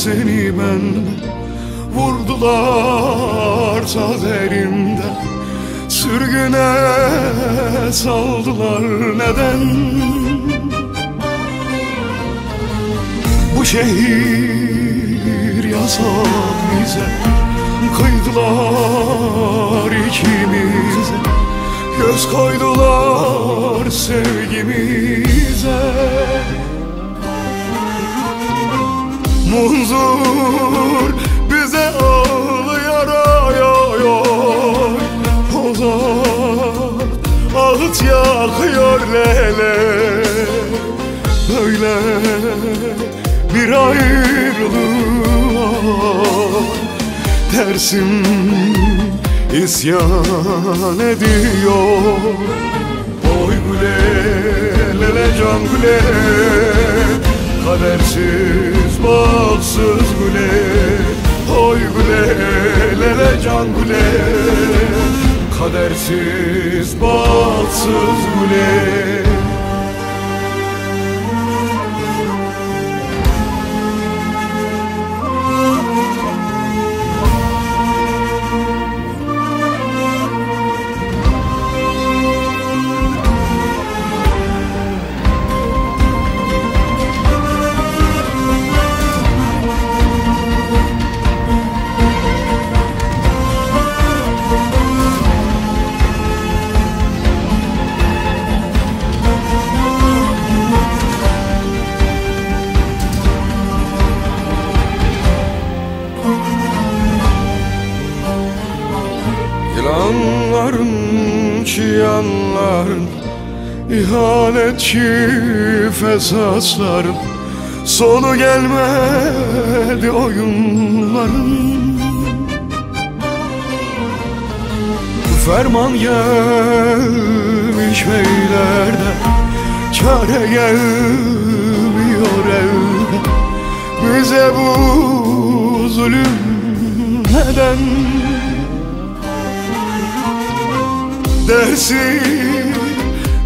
seni benden, vurdular ta derinden, sürgüne saldılar neden? Bu şehir yasak bize, kıydılar ikimize, göz koydular sevgimize. Munzur bize ağlıyor ay ay ay, Pozat ağıt yakıyor lele. Böyle bir ayrılığa tersim isyan ediyor. Oy güle lele can güle, kadersiz baksız güle. Oy güle lele can güle, kadersiz baksız güle. Yılanların, çıyanların, ihanetçi fesatların sonu gelmedi oyunların. Ferman gelmiş beylerde, çare gelmiyor elde. Bize bu zulüm neden? Dersin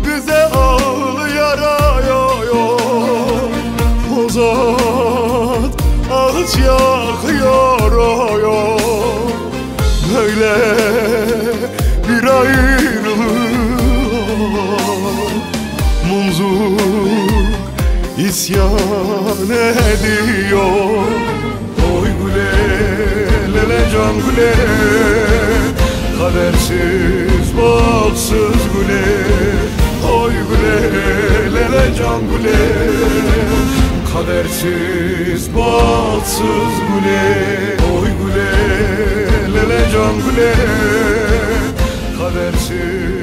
bize ağlıyor ay ay ay, Pozat ağıt yakıyor ay ay. Böyle bir ayrılık Munzur isyan ediyor. Oy güle lele can güle, kadersiz baksız güle. Oy güle lele can güle, kadersiz baksız güle. Oy güle lele can güle, kadersiz